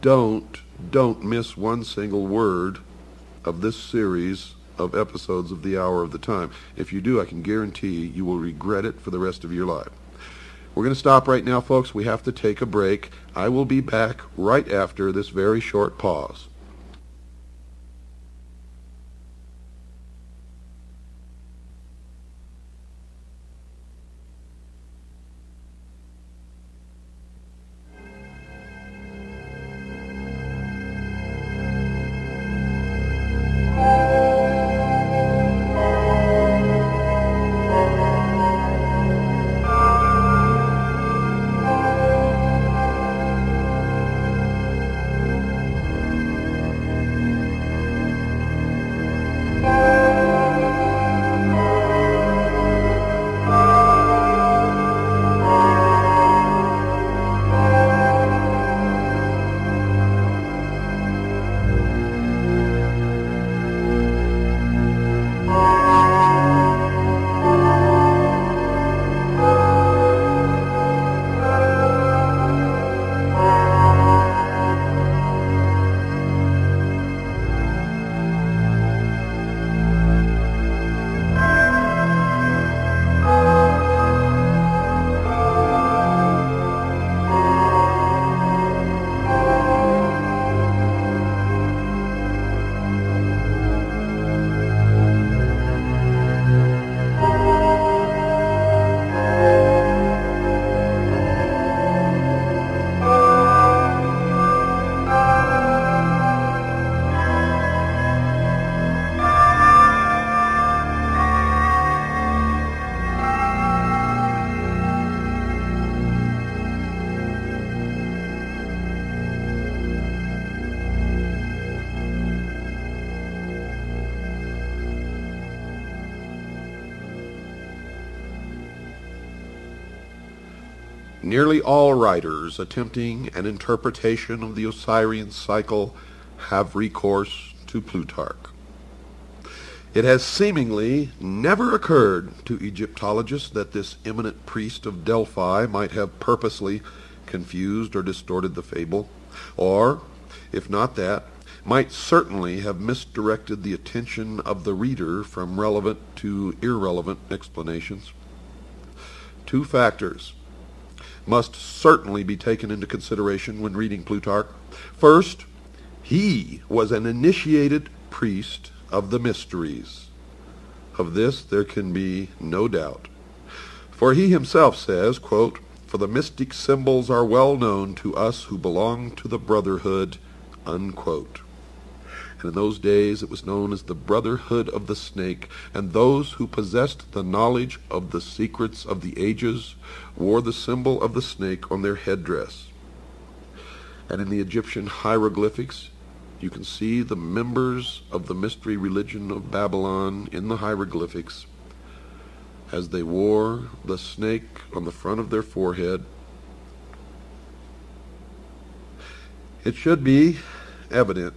don't miss one single word of this series of episodes of the Hour of the Time. If you do, I can guarantee you will regret it for the rest of your life. We're going to stop right now, folks. We have to take a break. I will be back right after this very short pause. Nearly all writers attempting an interpretation of the Osirian cycle have recourse to Plutarch. It has seemingly never occurred to Egyptologists that this eminent priest of Delphi might have purposely confused or distorted the fable, or, if not that, might certainly have misdirected the attention of the reader from relevant to irrelevant explanations. Two factors must certainly be taken into consideration when reading Plutarch. First, he was an initiated priest of the mysteries. Of this there can be no doubt. For he himself says, quote, "For the mystic symbols are well known to us who belong to the brotherhood," unquote. And in those days it was known as the Brotherhood of the Snake, and those who possessed the knowledge of the secrets of the ages wore the symbol of the snake on their headdress. And in the Egyptian hieroglyphics, you can see the members of the mystery religion of Babylon in the hieroglyphics as they wore the snake on the front of their forehead. It should be evident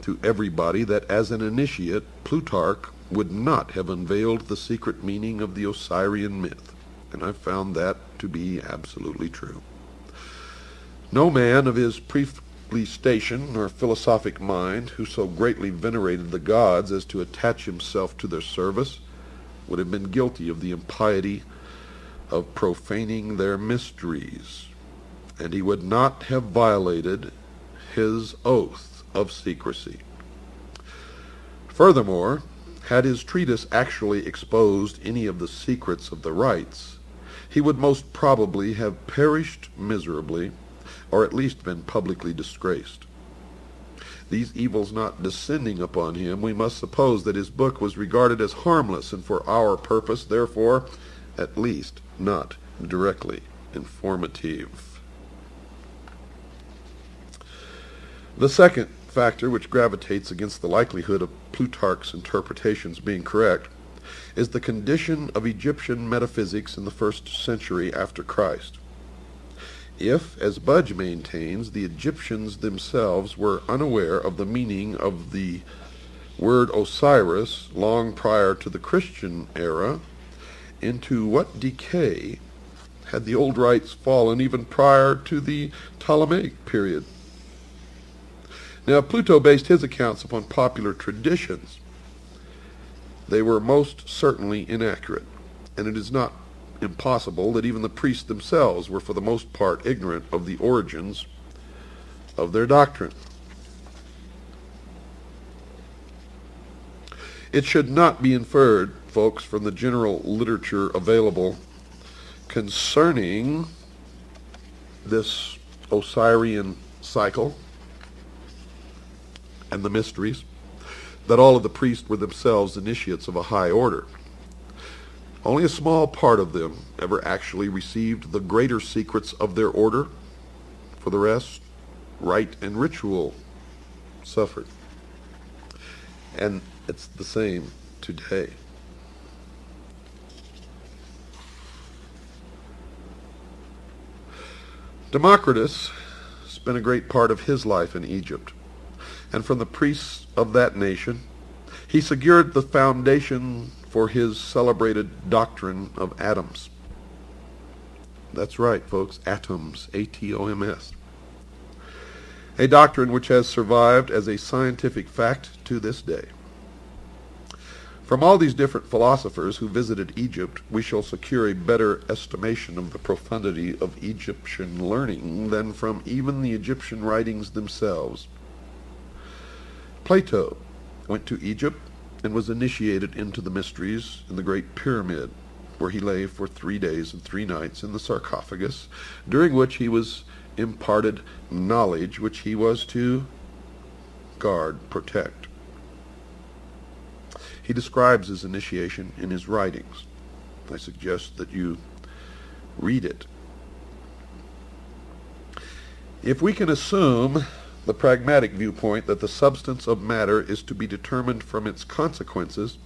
to everybody that as an initiate, Plutarch would not have unveiled the secret meaning of the Osirian myth, and I found that to be absolutely true. No man of his priestly station or philosophic mind who so greatly venerated the gods as to attach himself to their service would have been guilty of the impiety of profaning their mysteries, and he would not have violated his oath of secrecy. Furthermore, had his treatise actually exposed any of the secrets of the rites, he would most probably have perished miserably, or at least been publicly disgraced. These evils not descending upon him, we must suppose that his book was regarded as harmless, and for our purpose, therefore, at least not directly informative. The second factor which gravitates against the likelihood of Plutarch's interpretations being correct is the condition of Egyptian metaphysics in the 1st century after Christ. If, as Budge maintains, the Egyptians themselves were unaware of the meaning of the word Osiris long prior to the Christian era, into what decay had the old rites fallen even prior to the Ptolemaic period? Now, if Pluto based his accounts upon popular traditions, they were most certainly inaccurate, and it is not impossible that even the priests themselves were for the most part ignorant of the origins of their doctrine. It should not be inferred, folks, from the general literature available concerning this Osirian cycle and the mysteries that all of the priests were themselves initiates of a high order. Only a small part of them ever actually received the greater secrets of their order. For the rest, rite and ritual suffered. And it's the same today. Democritus spent a great part of his life in Egypt, and from the priests of that nation he secured the foundation for his celebrated doctrine of atoms. That's right, folks, atoms, A-T-O-M-S. A doctrine which has survived as a scientific fact to this day. From all these different philosophers who visited Egypt, we shall secure a better estimation of the profundity of Egyptian learning than from even the Egyptian writings themselves. Plato went to Egypt and was initiated into the mysteries in the Great Pyramid, where he lay for 3 days and 3 nights in the sarcophagus, during which he was imparted knowledge which he was to guard, protect. He describes his initiation in his writings. I suggest that you read it. If we can assume the pragmatic viewpoint that the substance of matter is to be determined from its consequences,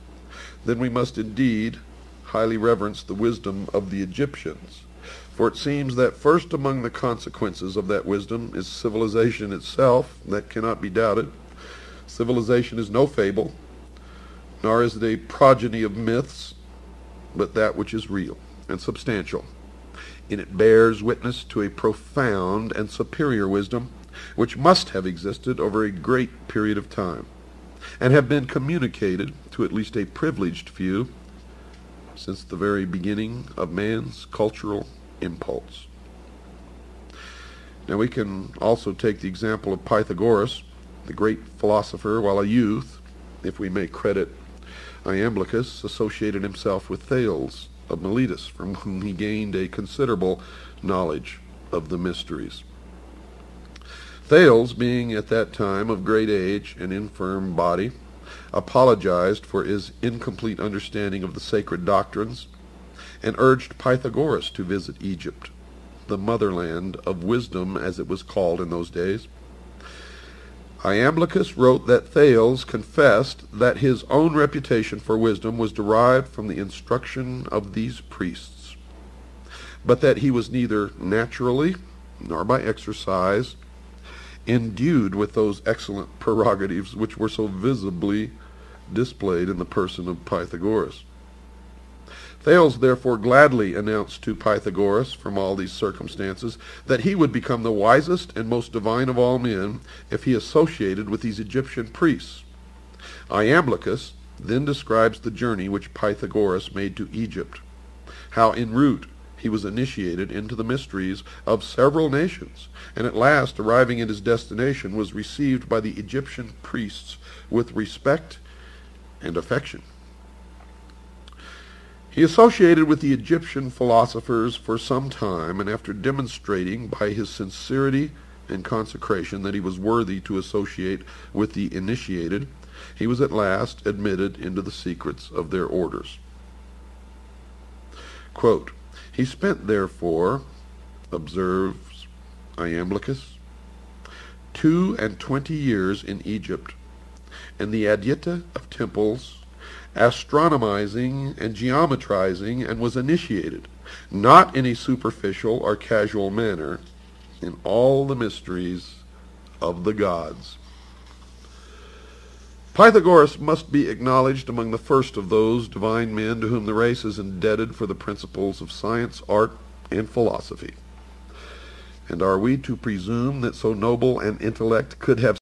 then we must indeed highly reverence the wisdom of the Egyptians. For it seems that first among the consequences of that wisdom is civilization itself. That cannot be doubted. Civilization is no fable, nor is it a progeny of myths, but that which is real and substantial. And it bears witness to a profound and superior wisdom, which must have existed over a great period of time, and have been communicated to at least a privileged few since the very beginning of man's cultural impulse. Now we can also take the example of Pythagoras, the great philosopher, while a youth, if we may credit Iamblichus, associated himself with Thales of Miletus, from whom he gained a considerable knowledge of the mysteries. Thales, being at that time of great age and infirm body, apologized for his incomplete understanding of the sacred doctrines, and urged Pythagoras to visit Egypt, the motherland of wisdom as it was called in those days. Iamblichus wrote that Thales confessed that his own reputation for wisdom was derived from the instruction of these priests, but that he was neither naturally nor by exercise endued with those excellent prerogatives which were so visibly displayed in the person of Pythagoras. Thales therefore gladly announced to Pythagoras, from all these circumstances, that he would become the wisest and most divine of all men if he associated with these Egyptian priests. Iamblichus then describes the journey which Pythagoras made to Egypt, how en route he was initiated into the mysteries of several nations, and at last, arriving at his destination, was received by the Egyptian priests with respect and affection. He associated with the Egyptian philosophers for some time, and after demonstrating by his sincerity and consecration that he was worthy to associate with the initiated, he was at last admitted into the secrets of their orders. Quote, "He spent, therefore," observes Iamblichus, 22 years in Egypt, and the adyta of temples, astronomizing and geometrizing, and was initiated, not in a superficial or casual manner, in all the mysteries of the gods. Pythagoras must be acknowledged among the first of those divine men to whom the race is indebted for the principles of science, art, and philosophy. And are we to presume that so noble an intellect could have